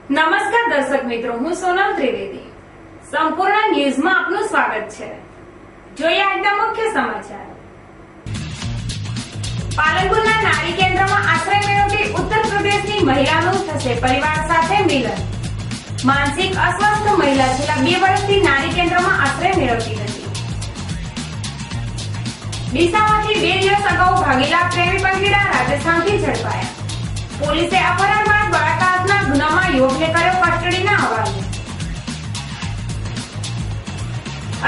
નમસ્કાર દર્શક મિત્રો, હું સોનલ ત્રિવેદી. સંપૂર્ણ ન્યૂઝમાં આપનું સ્વાગત છે. જોઈએ આજના મુખ્ય સમાચાર. પાલનપુરના નારી કેન્દ્રમાં આશ્રય મેળવતી ઉત્તર પ્રદેશની મહિલાનું થશે પરિવાર સાથે મિલન. માનસિક અસ્વસ્થ મહિલા છેલ્લા 2 વર્ષથી નારી કેન્દ્રમાં આશ્રય મેળવતી હતી. ડીસામાંથી 2 દિવસ અગાઉ ભાગેલા પ્રેમી પંખીડા રાજસ્થાનથી ઝડપાયા. પોલીસે અપહરણ બાદ બળાત્કારના ગુનામાં યુવકને કર્યો કસ્ટડીના હવાલે.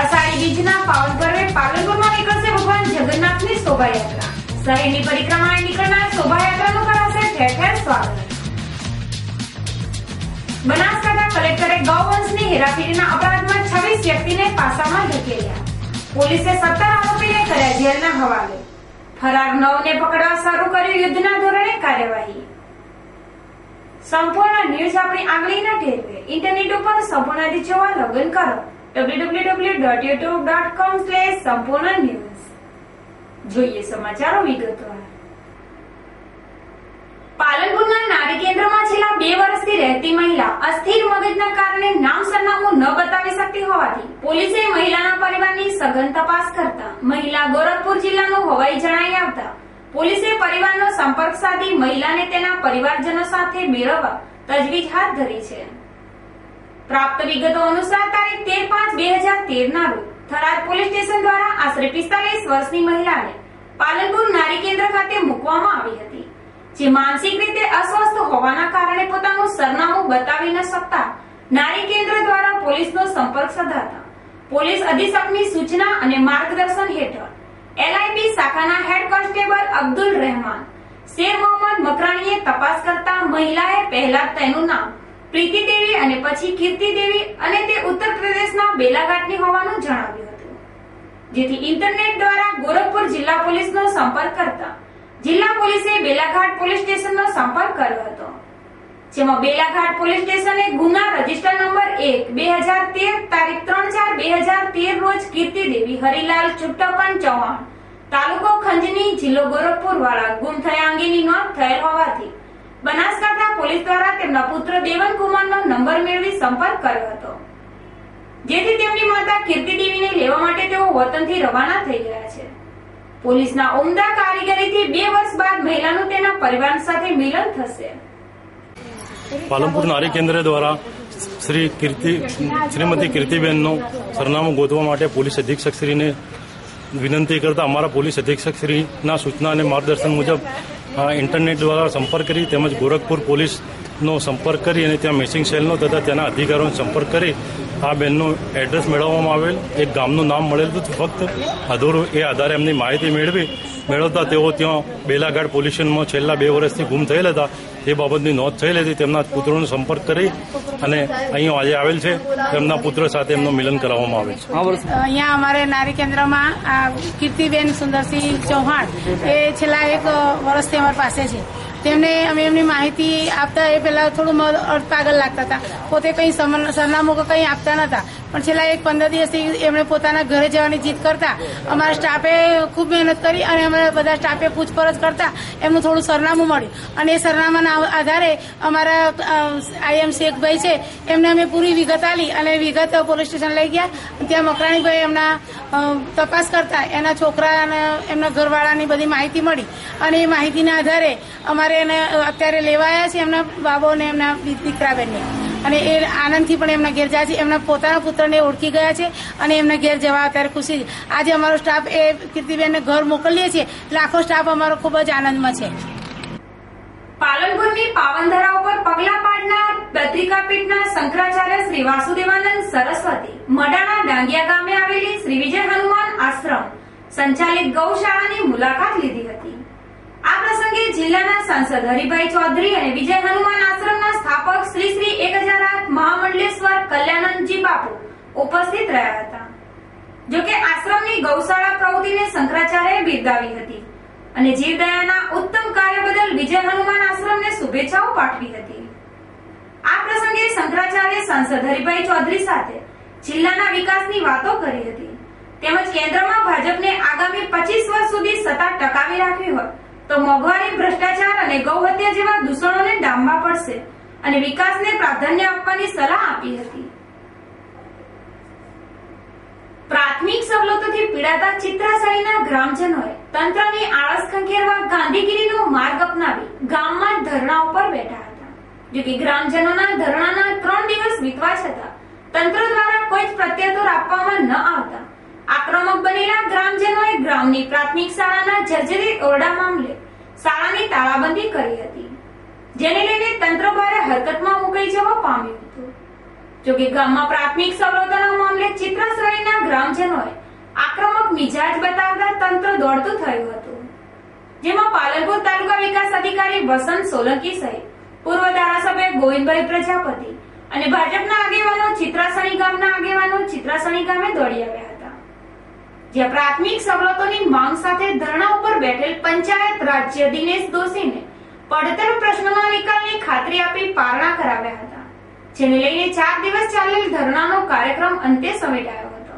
અષાઢી બીજના પાવન પર્વે પાલનપુરમાં નીકળશે ભગવાન જગન્નાથની શોભાયાત્રા. શહેરની પરિક્રમાએ નીકળનાર શોભાયાત્રાનું કરાશે ઠેર ઠેર સ્વાગત. બનાસકાંઠા કલેક્ટરે ગૌવંશની હેરાફેરીના અપરાધમાં 26 વ્યક્તિને પાસામાં ધકેલ્યા. પોલીસે 17 આરોપીને કર્યા જેલના હવાલે. ફરાર 9ને પકડવા શરૂ કર્યું યુદ્ધના ધોરણે કાર્યવાહી. સંપૂર્ણ ન્યૂઝ આપણી આંગળીના ટેરવે. ઇન્ટરનેટ ઉપર સંપૂર્ણ રીતે જોવા લોગિન કરો www.youtube.com/સંપૂર્ણ ન્યૂઝ. જોઈએ સમાચારો વિગતવાર. પાલનપુરના નારી કેન્દ્રમાં છેલ્લા 2 વર્ષથી રહેતી મહિલા અસ્થિર મગજના કારણે નામ સરનામું ન બતાવી શકતી હોવાથી પોલીસે મહિલાના પરિવારની સઘન તપાસ કરતા મહિલા ગોરખપુર જિલ્લાનું હોવાઈ જણાઈ આવતા પોલીસે પરિવારનો સંપર્ક સાધી મહિલાને તેના પરિવારજનો સાથે મેળવવા તજવીજ હાથ ધરી છે. પ્રાપ્ત વિગતો અનુસાર તારીખ 13/5/2013 ના રોજ થરાદ પોલીસ સ્ટેશન દ્વારા આશરે 45 વર્ષની મહિલાને પાલનપુર નારી કેન્દ્ર ખાતે મૂકવામાં આવી હતી, જે માનસિક રીતે અસ્વસ્થ હોવાના કારણે પોતાનું સરનામું બતાવી ન શકતા નારી કેન્દ્ર દ્વારા પોલીસનો સંપર્ક સાધતા પોલીસ અધિક્ષકની સૂચના અને માર્ગદર્શન હેઠળ LIB શાખાના હેડ કોન્સ્ટેબલ અબ્દુલ રહેમાન શેર મોહમ્મદ મકરાણીએ તપાસ કરતા મહિલાએ પહેલા તેનું નામ પ્રીતિ દેવી અને પછી કીર્તિ દેવી અને તે ઉત્તર પ્રદેશના બેલાઘાટની હોવાનું જણાવ્યું હતું, જેથી ઇન્ટરનેટ દ્વારા ગોરખપુર જિલ્લા પોલીસનો સંપર્ક કરતા જિલ્લા પોલીસે બેલાઘાટ પોલીસ સ્ટેશનનો સંપર્ક કર્યો હતો, જેમાં બેલાઘાટ પોલીસ સ્ટેશને ગુના રજિસ્ટર નંબર 1/2013 તારીખ 3/4/2013 રોજ કીર્તિ દેવી હરિલાલ ચુટ્ટપન ચૌહાણ તાલુકો ખંજની જિલ્લો ગોરખપુર વાળા ગુમ થયા અંગેની નોંધ થયેલ હોવાથી બનાસકાંઠા પોલીસ દ્વારા તેમના પુત્ર દેવન કુમારનો નંબર મેળવી સંપર્ક કર્યો હતો, જેથી તેમની માતા કીર્તિ દેવીને લેવા માટે તેઓ વતનથી રવાના થઈ ગયા છે. પોલીસના ઉમદા કારીગરીથી 2 વર્ષ બાદ મહિલાનું તેના પરિવાર સાથે મિલન થશે. પાલનપુર નારી કેન્દ્ર દ્વારા શ્રીમતી કીર્તિબેનનું સરનામું ગોતવા માટે પોલીસ અધિક્ષક શ્રીને વિનંતી કરતા અમારા પોલીસ અધિક્ષક શ્રીના સૂચના અને માર્ગદર્શન મુજબ ઇન્ટરનેટ દ્વારા સંપર્ક કરી તેમજ ગોરખપુર પોલીસનો સંપર્ક કરી અને ત્યાં મેસિંગ સેલનો તથા તેના અધિકારીઓનો સંપર્ક કરી આ બેનનું એડ્રેસ મેળવવામાં આવેલ. એક ગામનું નામ મળેલું હતું, ફક્ત અધૂરું એ આધારે એમની માહિતી મેળવતા તેઓ ત્યાં બેલાઘાટ પોલીસ સ્ટેશનમાં છેલ્લા 2 વર્ષથી ગુમ થયેલ હતા એ બાબતની નોંધ થયેલ હતી. તેમના પુત્રોનો સંપર્ક કરી અને અહીં આજે આવેલ છે, તેમના પુત્ર સાથે એમનું મિલન કરાવવામાં આવેલ છે. અહીંયા અમારે નારી કેન્દ્રમાં કીર્તિબેન સુંદરસિંહ ચૌહાણ એ છેલ્લા 1 વર્ષથી અમારી પાસે છે. તેમને અમે એમની માહિતી આપતા એ પહેલા થોડું પાગલ લાગતા હતા, પોતે કંઈ સરનામું કે કંઈ આપતા નતા, પણ છેલ્લા 1-15 દિવસથી એમણે પોતાના ઘરે જવાની જીદ કરતા અમારા સ્ટાફે ખૂબ મહેનત કરી અને અમે બધા સ્ટાફે પૂછપરછ કરતા એમનું થોડું સરનામું મળ્યું અને એ સરનામાના આધારે અમારા IM શેખભાઈ છે એમને અમે પૂરી વિગત આપી અને વિગત પોલીસ સ્ટેશન લઈ ગયા. ત્યાં મકરાણીભાઈ એમના તપાસ કરતા એના છોકરા અને એમના ઘરવાળાની બધી માહિતી મળી અને એ માહિતીના આધારે અમારે એને અત્યારે લેવાયા છે એમના બાબો અને એમના દીકરાબેનને, અને એ આનંદથી પણ એમના ઘેર જાય છે. એમના પોતાના પુત્રને ઓળખી ગયા છે અને એમના ઘેર જવા અત્યારે ખુશી છે. આજે અમારો સ્ટાફ એ કીર્તિબેનને ઘર મોકલીએ છીએ એટલે આખો સ્ટાફ અમારો ખૂબ જ આનંદમાં છે. પાલનપુરની પાવનધરા ઉપર પગલા પાડનાર પત્રિકાપીઠના શંકરાચાર્ય શ્રી વાસુદેવાનંદ સરસ્વતી મડાણા ડાંગિયા ગામે આવેલી શ્રી વિજય હનુમાન આશ્રમ સંચાલિત ગૌશાળાની મુલાકાત લીધી હતી. આ પ્રસંગે જિલ્લાના સાંસદ હરિભાઈ ચૌધરી અને વિજય હનુમાન આશ્રમના સ્થાપક શ્રી 1008 મહામંડલેશ્વર કલ્યાણંદજી બાપુ ઉપસ્થિત રહ્યા હતા. જોકે આશ્રમની ગૌશાળા પ્રવૃત્તિને શંકરાચાર્યએ બિરદાવી હતી અને જીવદયાના ઉત્તમ કાર્ય બદલ વિજય હનુમાન આશ્રમને શુભેચ્છાઓ પાઠવી હતી. આ પ્રસંગે શંકરાચાર્ય સાંસદ હરિભાઈ ચૌધરી સાથે જિલ્લાના વિકાસની વાતો કરી હતી, તેમજ કેન્દ્રમાં ભાજપને આગામી 25 વર્ષ સુધી સત્તા ટકાવી રાખવી હોય તો મોંઘવારી, ભ્રષ્ટાચાર અને ગૌહત્યા જેવા દૂષણોને ડામવા પડશે અને વિકાસને પ્રાધાન્ય આપવાની સલાહ આપી હતી. પ્રાથમિક સવલતોથી પીડાતા ચિત્રાસળીના ગ્રામજનોએ તંત્રની આળસ ખંખેરવા ગાંધીગીરીનો માર્ગ અપનાવી ગામમાં ધરણા ઉપર બેઠા હતા. જોકે ગ્રામજનોના ધરણાના 3 દિવસ વીતવા છતાં તંત્ર દ્વારા કોઈ જ પ્રત્યુત્તર આપવામાં ન આવતા આક્રમક બનેલા ગ્રામજનોએ ગ્રામની પ્રાથમિક શાળાના જર્જરિત ઓરડા મામલે શાળાની તાળાબંધી કરી હતી, જેને લઈને તંત્ર ભારે હરકતમાં મુકાઈ જવા પામ્યું હતું. જોકે ગામમાં પ્રાથમિક સવલતોના મામલે ચિત્રાસળીના ગ્રામજનોએ આક્રમક મિજાજ બતાવતા તંત્ર દોડતું થયું હતું, જેમાં પાલનપુર તાલુકા વિકાસ અધિકારી વસંત સોલંકી સહિત પૂર્વ ધારાસભ્ય ગોવિંદભાઈ પ્રજાપતિ અને ભાજપના આગેવાનો ચિત્રાસણી ગામના આગેવાનો ચિત્રાસણી ગામે દોડી આવ્યા હતા, જ્યાં પ્રાથમિક સવલતોની માંગ સાથે ધરણા ઉપર બેઠેલ પંચાયત રાજ્ય દિનેશ દોશીને પડતર પ્રશ્નોના નિકાલની ખાતરી આપી પારણા કરાવ્યા હતા, જેને લઈને 4 દિવસ ચાલેલ ધરણાનો કાર્યક્રમ અંતે સમેટાયો હતો.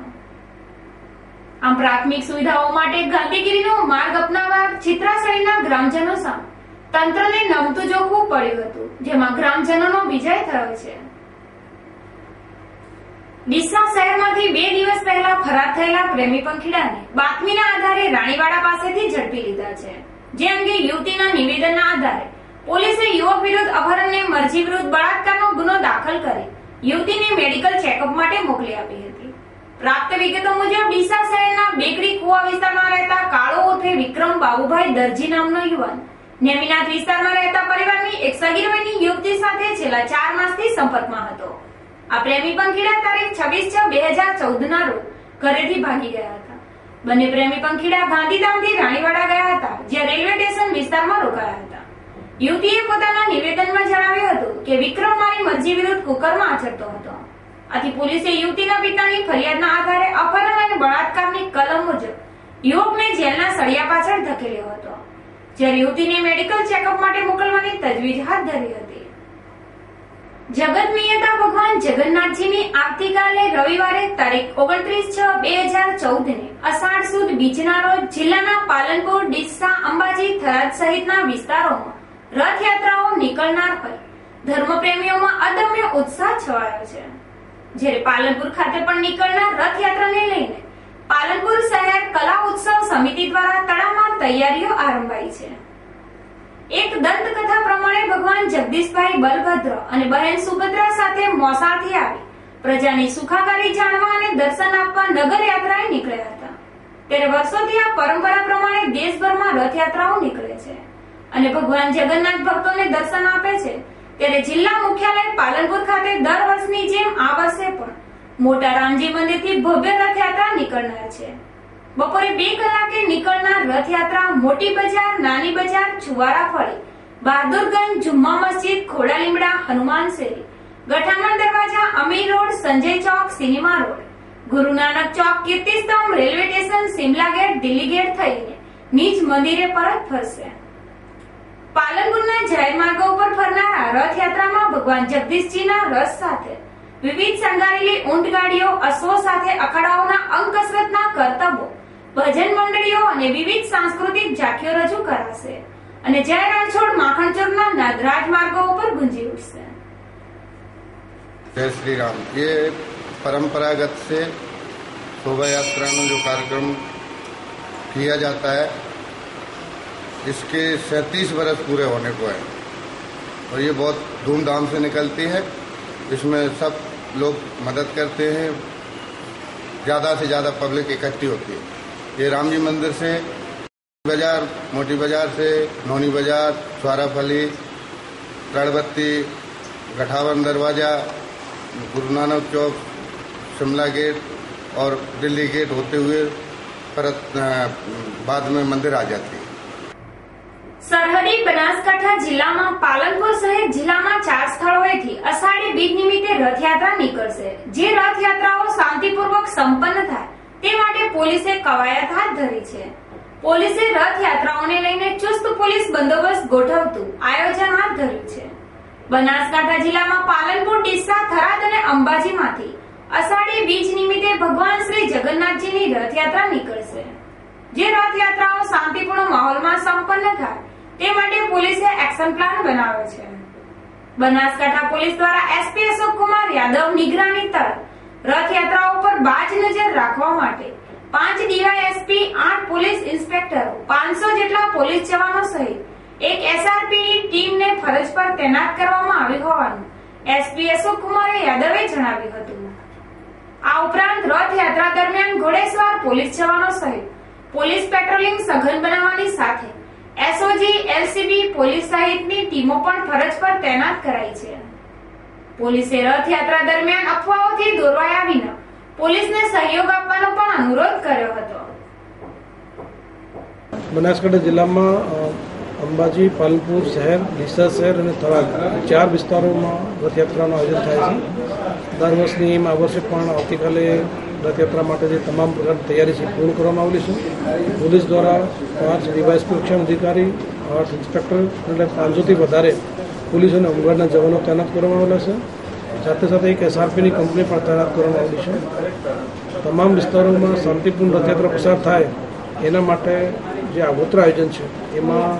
આમ પ્રાથમિક સુવિધાઓ માટે ગાંધીગીરીનો માર્ગ અપનાવવા ચિત્રાસળીના ગ્રામજનો સામે તંત્રને નમતું જોખવું પડ્યું હતું, જેમાં ગ્રામજનોનો વિજય થયો છે. ડીસા શહેરમાંથી 2 દિવસ પહેલા ફરાર થયેલા પ્રેમી પંખીડાને બાતમીના આધારે રાણીવાડા પાસેથી ઝડપી લીધા છે, જે અંગે યુવતીના નિવેદનના આધારે પોલીસે યુવક વિરુદ્ધ અપહરણને મરજી વિરુદ્ધ બળાત્કારનો ગુનો દાખલ કરી યુવતીને મેડિકલ ચેકઅપ માટે મોકલી આપી હતી. પ્રાપ્ત વિગતો મુજબ ડીસા શહેરના બેકરી કુવા વિસ્તારમાં રહેતા કાળો ઉર્ફે વિક્રમ બાબુભાઈ દરજી નામનો યુવાન નેમિનાથ વિસ્તારમાં રહેતા પરિવારની એક સગીર વયની યુવતી સાથે છેલ્લા 4 માસથી સંપર્કમાં હતો. આ પ્રેમી પંખીડા તારીખ 26/6/2014 ના રોજ ઘરેથી ભાગી ગયા હતા. બંને પ્રેમી પંખીડા ગાંધીધામથી રાણીવાડા ગયા હતા, જ્યાં રેલવે સ્ટેશન વિસ્તારમાં રોકાયા હતા. યુવતીએ પોતાના નિવેદનમાં જણાવ્યું હતું કે વિક્રમ મારી મરજી વિરુદ્ધ કુકર્મ આચરતો હતો. આથી પોલીસે યુવતીના પિતાની ફરિયાદના આધારે અપહરણ અને બળાત્કારની કલમ મુજબ યુવકને જેલના સળિયા પાછળ ધકેલ્યો હતો, જ્યારે યુવતીને મેડિકલ ચેકઅપ માટે મોકલવાની તજવીજ હાથ ધરી હતી. જગત નિયતા ભગવાન જગન્નાથજીની આવતીકાલે રવિવારે તારીખ 29/6/2014 ને અષાઢ સુદ બીજના રોજ જિલ્લાના પાલનપુર, ડીસા, અંબાજી, થરાદ સહિતના વિસ્તારોમાં રથયાત્રાઓ નીકળનાર હોય ધર્મપ્રેમીઓમાં અદમ્ય ઉત્સાહ છવાયો છે. જ્યારે પાલનપુર ખાતે પણ નીકળનાર રથયાત્રાને લઈને પાલનપુર શહેર કલા ઉત્સવ સમિતિ દ્વારા તડામાર તૈયારીઓ આરંભાઈ છે. એક દંતકથા પ્રમાણે ભગવાન જગદીશભાઈ બલભદ્ર અને બહેન સુભદ્રા સાથે મોસાળથી આવી પ્રજાની સુખાકારી જાણવા અને દર્શન આપવા નગર યાત્રાએ નીકળ્યા હતા. ત્યારે વર્ષોથી આ પરંપરા પ્રમાણે દેશભરમાં રથયાત્રાઓ નીકળે છે અને ભગવાન જગન્નાથ ભક્તોને દર્શન આપે છે. ત્યારે જિલ્લા મુખ્યાલય પાલનપુર ખાતે દર વર્ષની જેમ આ વર્ષે પણ મોટા રામજી મંદિરથી ભવ્ય રથયાત્રા નીકળનાર છે. બપોરે 2 કલાકે નીકળનાર રથયાત્રા મોટી બજાર, નાની બજાર, છુવારા ફળી, બહાદુરગંજ, જુમ્મા મસ્જિદ, ખોડા લીમડા, હનુમાન શેરી, ગઠામણ દરવાજા, Amir road, Sanjay chowk, cinema road, Guru Nanak chowk, Kirtistambh, railway station, Simla gate, Delhi gate થઈને નિજ મંદિરે પરત ફરશે. પાલનપુરના જાહેર માર્ગો ઉપર ફરનારા રથયાત્રામાં ભગવાન જગદીશજીના રથ સાથે વિવિધ શણગારેલી ઊંટ ગાડીઓ, અશ્વો સાથે અખાડાઓના અંગ કસરતના કરતબો, ભજન મંડળીઓ અને વિવિધ સાંસ્કૃતિક ઝાંખીઓ રજૂ કરાશે અને જય રણછોડ માખણચોરના નાદ રાજમાર્ગો ઉપર ગુંજી ઉઠશે. जय श्री राम। ये परंपरागत से शोभा यात्रा में जो कार्यक्रम किया जाता है, इसके 37 वर्ष पूरे होने को है और ये बहुत धूमधाम से निकलती है। इसमें सब लोग मदद करते हैं, ज़्यादा से ज़्यादा पब्लिक इकट्ठी होती है। ये राम जी मंदिर से बाजार, मोटी बाजार से नौनी बाजार, छुआराफली, रणबत्ती, गठावन दरवाजा, गुरु नानक चौक, शिमला गेट और दिल्ली गेट होते हुए परत बाद में मंदिर आ जाती है। સરહદી બનાસકાંઠા જિલ્લામાં પાલનપુર સહિત જિલ્લામાં 4 સ્થળોએથી અષાઢી બીજ નિમિત્તે રથયાત્રા નીકળશે, જે રથયાત્રાઓ શાંતિપૂર્વક સંપન્ન થાય તે માટે પોલીસે કવાયત હાથ ધરી છે. પોલીસે રથયાત્રાઓને લઈને ચુસ્ત પોલીસ બંદોબસ્ત ગોઠવતું આયોજન હાથ ધર્યું છે. બનાસકાંઠા જિલ્લામાં પાલનપુર, ડીસા, થરાદ અને અંબાજીમાંથી અષાઢી બીજ નિમિત્તે ભગવાન શ્રી જગન્નાથજીની રથયાત્રા નીકળશે, જે રથયાત્રાઓ શાંતિપૂર્ણ માહોલમાં સંપન્ન થાય તે માટે પોલીસે એક્શન પ્લાન બનાવ્યો છે. બનાસકાંઠા પોલીસ દ્વારા એસપી અશોક કુમાર યાદવ નિગરાની તળે રથયાત્રાઓ પર બાજ નજર રાખવા માટે 5 ડીવાયએસપી, 8 પોલીસ ઇન્સ્પેક્ટરો, 500 જેટલા પોલીસ જવાનો સહિત એક એસઆરપી ટીમને ફરજ પર તૈનાત કરવામાં આવી હોવાનું એસપી અશોક કુમાર યાદવે જણાવ્યું હતું. આ ઉપરાંત રથયાત્રા દરમિયાન ઘોડેસવાર પોલીસ જવાનો સહિત પોલીસ પેટ્રોલિંગ સઘન બનાવવાની સાથે એસઓજી, એલસીબી પોલીસ સહિતની ટીમો પણ ફરજ પર તૈનાત કરાઈ છે. પોલીસે રથયાત્રા દરમિયાન અફવાઓથી દોરવાયા વિના પોલીસને સહયોગ આપવાનો પણ અનુરોધ કર્યો હતો. બનાસકાંઠા જિલ્લામાં અંબાજી, પાલનપુર શહેર, ડીસા શહેર અને થરાદ 4 વિસ્તારોમાં રથયાત્રાનું આયોજન થાય છે. દર વર્ષની એમ આ વર્ષે પણ આવતીકાલે રથયાત્રા માટે જે તમામ પ્રકારની તૈયારી છે પૂર્ણ કરવામાં આવેલી છે. પોલીસ દ્વારા 5 ડીવાયએસપી રક્ષણ અધિકારી, 8 ઇન્સ્પેક્ટર એટલે 500થી વધારે પોલીસ અને હોમગાર્ડના જવાનો તૈનાત કરવામાં આવેલા છે. સાથે સાથે એક એસઆરપીની કંપની પણ તૈનાત કરવામાં આવેલી છે. તમામ વિસ્તારોમાં શાંતિપૂર્ણ રથયાત્રા પસાર થાય એના માટે જે આગોતરા આયોજન છે એમાં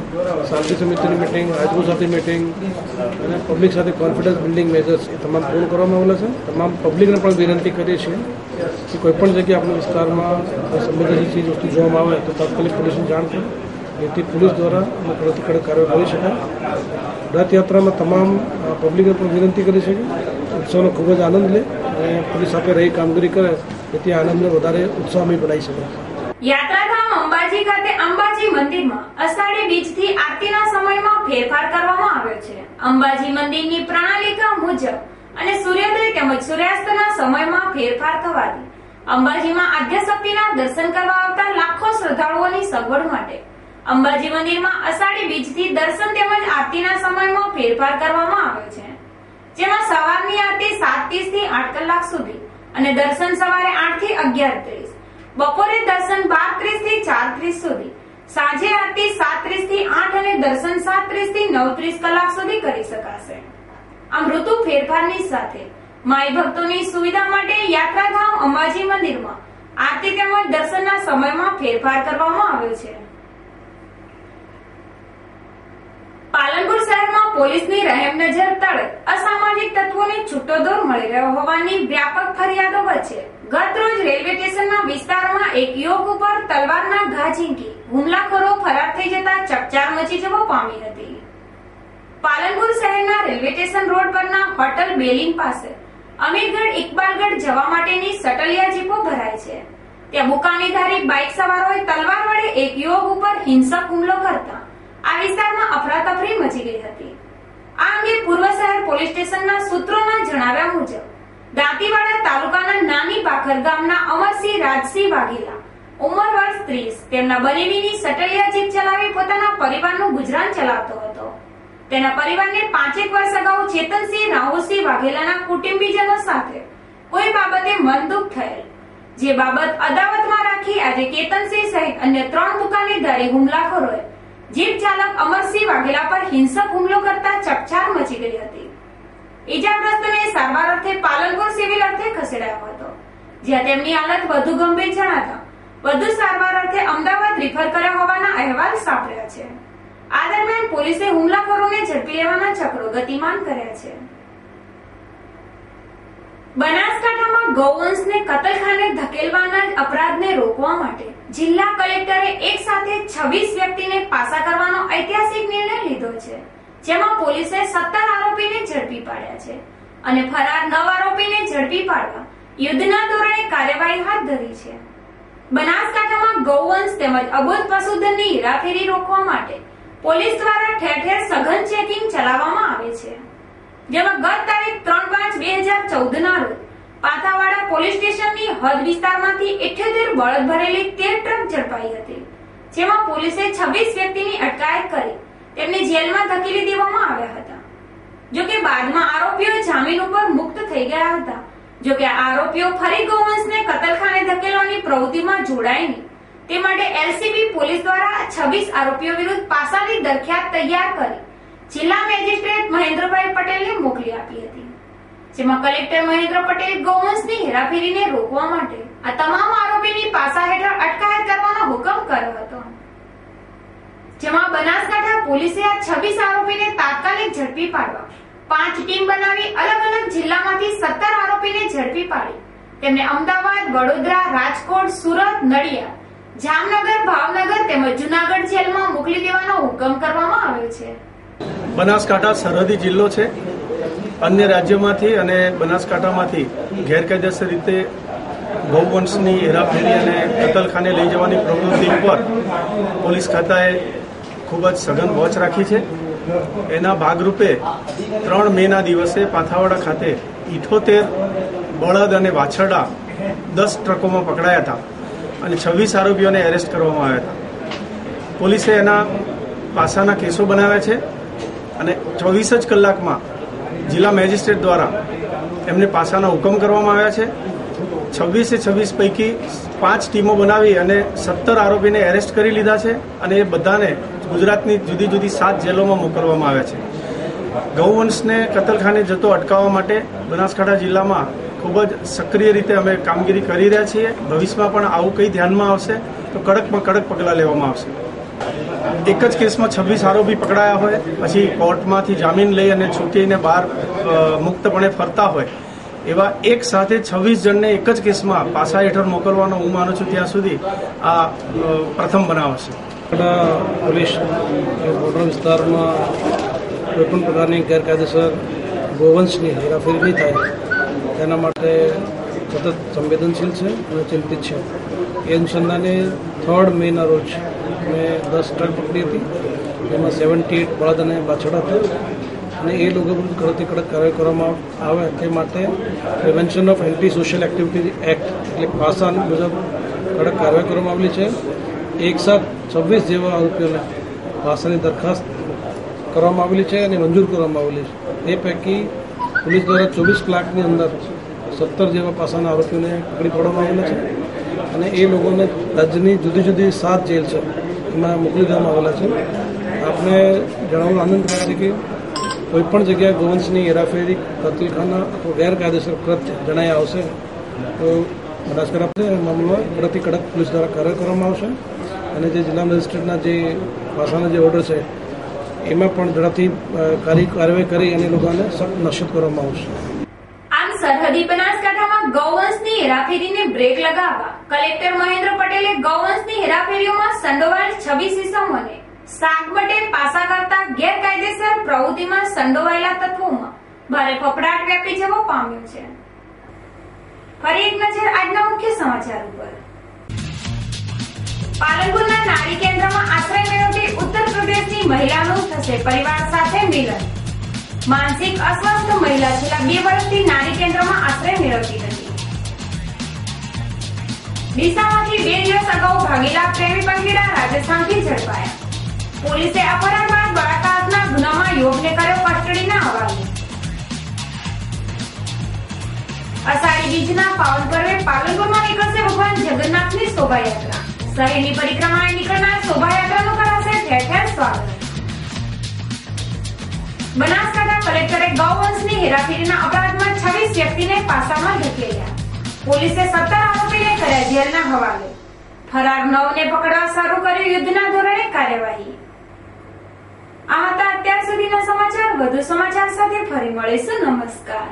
શાંતિ સમિતિની મિટિંગ, રાજગૃહ સાથે મિટિંગ અને પબ્લિક સાથે કોન્ફિડન્સ બિલ્ડિંગ મેજર્સ એ તમામ પૂર્ણ કરવામાં આવેલા છે. તમામ પબ્લિકને પણ વિનંતી કરીએ છીએ કે કોઈપણ જગ્યાએ આપણા વિસ્તારમાં સંવેદનશીલ ચીજ વસ્તુ જોવામાં આવે તો તાત્કાલિક પોલીસને જાણ કરો, જેથી પોલીસ દ્વારા અમે કડકથી કડક કાર્યવાહી કરી શકાય. રથયાત્રામાં તમામ પબ્લિકને પણ વિનંતી કરી છે કે ઉત્સવનો ખૂબ જ આનંદ લે અને પોલીસ સાથે રહી કામગીરી કરે જેથી આનંદને વધારે ઉત્સાહમય બનાવી શકે. યાત્રાધામ અંબાજી ખાતે અંબાજી મંદિરમાં અષાઢી બીજથી આરતીના સમયમાં ફેરફાર કરવામાં આવ્યો છે. અંબાજી મંદિરની પ્રણાલિકા મુજબ અને સૂર્યોદય તેમજ સૂર્યાસ્તના સમયમાં ફેરફાર થવાથી અંબાજીમાં આદ્યશક્તિના દર્શન કરવા આવતા લાખો શ્રદ્ધાળુઓની સગવડ માટે અંબાજી મંદિરમાં અષાઢી બીજથી દર્શન તેમજ આરતીના સમયમાં ફેરફાર કરવામાં આવ્યો છે. જેમાં સવારની આરતી 7:30 થી 8 કલાક સુધી અને દર્શન સવારે 8 થી 11:30, બપોરે દર્શન 12:30 થી 4:30 સુધી, સાંજે આરતી 7:30 થી 8 અને દર્શન 7:30 થી 9:30 કલાક સુધી કરી શકાશે. આમ ઋતુ ફેરફારની સાથે માઈ ભક્તોની સુવિધા માટે યાત્રાધામ અંબાજી મંદિરમાં આરતી તેમજ દર્શનના સમયમાં ફેરફાર કરવામાં આવ્યો છે. પાલનપુર શહેરમાં પોલીસની રહેમ નજર તળે અસામાજિક તત્વોને છૂટો દોર મળી રહ્યો હોવાની વ્યાપક ફરિયાદો વચ્ચે ગત રોજ રેલવે સ્ટેશનના વિસ્તારમાં એક યુવક ઉપર તલવારના ઘા ઝીંકી હુમલાખોરો ફરાર થઈ જતા ચકચાર મચી જવા પામી હતી. પાલનપુર શહેરના રેલવે સ્ટેશન રોડ પરના હોટલ બેલિંગ પાસે અમીરગઢ ઇકબાલગઢ જવા માટેની શટલિયા જીપો ભરાય છે. ત્યાં બુકાનીધારી બાઇક સવારોએ તલવાર વડે એક યુવક ઉપર હિંસક હુમલો કરતા આ વિસ્તારમાં અફરાતફરી મચી ગઈ હતી. આ અંગે પૂર્વ શહેર પોલીસ સ્ટેશનના સૂત્રોના જણાવ્યા મુજબ દાંતીવાડા તાલુકાના નાની બાખર ગામના અમરસિંહ રાજસિંહ વાઘેલા ઉંમર વર્ષ 30 તેમના બનેવીની શટલિયા જીપ ચલાવી પોતાના પરિવારનું ગુજરાન ચલાવતો હતો. તેના પરિવારને 5 વર્ષ અગાઉ ચેતનસિંહ રાહુલસિંહ વાઘેલાના કુટુંબીજનો સાથે કોઈ બાબતે મનદુખ થયેલ, જે બાબત અદાવતમાં રાખી આજે કેતનસિંહ સહિત અન્ય 3 દુકાનેદારી હુમલાખોરોએ જીપ ચાલક અમરસિંહ વાઘેલા પર હિંસક હુમલો કરતા ચકચાર મચી ગઈ હતી. ઈજાગ્રસ્તને સારવાર અર્થે પાલનપુર સિવિલ અર્થે ખસેડાયો હતો, જ્યાં તેમની હાલત વધુ ગંભીર જણાતા વધુ સારવાર અર્થે અમદાવાદ રિફર કર્યા હોવાના અહેવાલ સાંપડ્યા છે. આ દરમિયાન પોલીસે હુમલાખોરોને ઝડપી લેવાના ચક્રો ગતિમાન કર્યા છે. બનાસકાંઠામાં ગૌવંશને કતલખાને ધકેલવાના અપરાધને રોકવા માટે જિલ્લા કલેક્ટરે એક સાથે 26 વ્યક્તિને પાસા કરવાનો ઐતિહાસિક નિર્ણય લીધો છે, જેમાં પોલીસે 17 આરોપીને ઝડપી પાડ્યા છે અને ફરાર 9 આરોપીને ઝડપી પાડવા યુદ્ધના ધોરણે કાર્યવાહી હાથ ધરી છે. બનાસકાંઠામાં ગૌવંશ તેમજ અબોધ પશુધનની હેરાફેરી રોકવા માટે પોલીસ દ્વારા ઠેર ઠેર સઘન ચેકિંગ ચલાવવામાં આવે છે, જેમાં ગત તારીખ 3/5/2014 ના રોજ પાથાવાડા પોલીસ સ્ટેશનની હદ વિસ્તારમાંથી 78 બળદ ભરેલી 13 ટ્રક ઝડપાઈ હતી, જેમાં પોલીસે 26 વ્યક્તિની અટકાયત કરી તેમને જેલમાં ધકેલી દેવામાં આવ્યા હતા. જોકે બાદમાં આરોપીઓ જામીન ઉપર મુક્ત થઈ ગયા હતા. જોકે આરોપીઓ ફરી ગૌવંશને કતલખાને ધકેલવાની પ્રવૃત્તિમાં જોડાય નહીં તે માટે એલસીબી પોલીસ દ્વારા 26 આરોપીઓ વિરુદ્ધ પાસાની દરખાસ્ત તૈયાર કરી જિલ્લા મેજિસ્ટ્રેટ મહેન્દ્રભાઈ પટેલને મોકલી આપી હતી, જેમાં કલેક્ટર મહેન્દ્ર પટેલ ગૌવંશની હેરાફેરીને રોકવા માટે આ તમામ આરોપીની પાસા હેઠળ અટકાયત કરવાનો હુકમ કર્યો હતો, જેમાં બનાસકાંઠા પોલીસે આ 26 આરોપીને તાત્કાલિક ઝડપી પાડવા 5 ટીમ બનાવી અલગ અલગ જિલ્લામાંથી 17 આરોપીને ઝડપી પાડી તેમને અમદાવાદ, વડોદરા, રાજકોટ, સુરત, નડિયાદ, જામનગર, ભાવનગર તેમજ જૂનાગઢ જેલમાં મોકલી દેવાનો હુકમ કરવામાં આવ્યો છે. બનાસકાંઠા સરહદી જિલ્લો છે. અન્ય રાજ્યોમાંથી અને બનાસકાંઠામાંથી ગેરકાયદેસર રીતે ગૌવંશની હેરાફેરી અને કતલખાને લઈ જવાની પ્રવૃત્તિ ઉપર પોલીસ ખાતાએ ખૂબ જ સઘન વોચ રાખી છે. એના ભાગરૂપે 3 મેના દિવસે પાથાવાડા ખાતે 78 બળદ અને વાછરડા 10 ટ્રકોમાં પકડાયા હતા અને 26 આરોપીઓને એરેસ્ટ કરવામાં આવ્યા હતા. પોલીસે એના પાસાના કેસો બનાવ્યા છે અને 24 જ કલાકમાં જિલ્લા મેજિસ્ટ્રેટ દ્વારા એમને પાસાના હુકમ કરવામાં આવ્યા છે. 26 પૈકી 5 ટીમો બનાવી અને 17 આરોપીને એરેસ્ટ કરી લીધા છે અને એ બધાને ગુજરાતની જુદી જુદી 7 જેલોમાં મોકલવામાં આવ્યા છે. ગૌવંશને કતલખાને જતો અટકાવવા માટે બનાસકાંઠા જિલ્લામાં ખૂબ જ સક્રિય રીતે અમે કામગીરી કરી રહ્યા છીએ. ભવિષ્યમાં પણ આવું કંઈ ધ્યાનમાં આવશે તો કડકમાં કડક પગલાં લેવામાં આવશે. એક જ કેસમાં 26 આરોપી પકડાયા હોય પછી કોર્ટમાંથી જામીન લઈ અને છૂટીને બહાર મુક્તપણે ફરતા હોય એવા એક સાથે 26 જણને એક જ કેસમાં પાસા હેઠળ મોકલવાનો હું માનું છું ત્યાં સુધી આ પ્રથમ બનાવ છે. પોલીસ બોર્ડર વિસ્તારમાં કોઈપણ પ્રકારની ગેરકાયદેસર ગોવંશની હેરાફેરી નહીં થાય તેના માટે સતત સંવેદનશીલ છે અને ચિંતિત છે. એ અનુસંધાને 3 મેના રોજ મેં 10 ટ્રક પકડી હતી, જેમાં 78 બળદ અને વાછરડા હતા અને એ લોકો વિરુદ્ધ કડકથી કડક કાર્યવાહી કરવામાં આવે તે માટે prevention of anti social activity act એટલે પાસા મુજબ કડક કાર્યવાહી કરવામાં આવેલી છે. એકસાથ 26 જેવા આરોપીઓને પાસાની દરખાસ્ત કરવામાં આવેલી છે અને મંજૂર કરવામાં આવેલી છે. એ પૈકી પોલીસ દ્વારા 24 કલાકની અંદર 17 જેવા પાસાના આરોપીઓને પકડી પાડવામાં આવેલા છે અને એ લોકોને રાજ્યની જુદી જુદી 7 જેલ છે એમાં મોકલી દેવામાં આવેલા છે. આપણે જણાવવાનો આનંદ થાય છે કે કોઈપણ જગ્યાએ ગૌવંશની હેરાફેરી, કતલખાના અથવા ગેરકાયદેસર કૃત્ય જણાઈ આવશે તો બનાસકાંઠા મામલામાં કડકથી કડક પોલીસ દ્વારા કાર્ય કરવામાં આવશે અને જે જિલ્લા મેજિસ્ટ્રેટના જે પાસાના જે ઓર્ડર છે એમાં પણ ઝડપથી કાર્યવાહી કરી અને લોકોને સખ્ત નશીદ કરવામાં આવશે. આમ સરહદી બનાસકાંઠામાં ગૌવંશની હેરાફેરીને બ્રેક લગાવવા કલેક્ટર મહેન્દ્ર પટેલે ગૌવંશની હેરાફેરીઓમાં સંડોવાયેલ 26 ઇસમોને સાગબટે પાસા કરતા ગેરકાયદેસર પ્રવૃત્તિમાં સંડોવાયેલા તત્વોમાં ભારે ફફડાટ વ્યાપી જવો પામ્યો છે. ફરી એક નજર આજના મુખ્ય સમાચાર ઉપર. પાલનપુરના નારી કેન્દ્રમાં આશ્રય મેળવતી ઉત્તર પ્રદેશની મહિલાનું થશે પરિવાર સાથે મિલન. માનસિક અસ્વસ્થ મહિલા છેલ્લા 2 વર્ષથી નારી કેન્દ્રમાં આશ્રય મેળવતી હતી. ડીસામાંથી 2 દિવસ અગાઉ ભાગેલા પ્રેમી પંખીડા રાજસ્થાનથી ઝડપાયા. પોલીસે અપહરણ બાદ બળાત્કારના ગુનામાં યુવકને કર્યો કસ્ટડીના હવાલે. અષાઢી બીજના પાવન પર્વે પાલનપુરમાં નીકળશે ભગવાન જગન્નાથની શોભાયાત્રા. શહેરની પરિક્રમાએ નીકળનાર શોભાયાત્રાનું કરાશે ઠેર ઠેર સ્વાગત. બનાસકાંઠા કલેક્ટરે ગૌવંશની હેરાફેરીના અપરાધમાં 26 વ્યક્તિને પાસામાં ધકેલ્યા. પોલીસે 17 આરોપીને કર્યા જેલના હવાલે. ફરાર 9ને પકડવા શરૂ કર્યું યુદ્ધના ધોરણે કાર્યવાહી. આ હતા અત્યાર સુધીના સમાચાર. વધુ સમાચાર સાથે ફરી મળીશું. નમસ્કાર.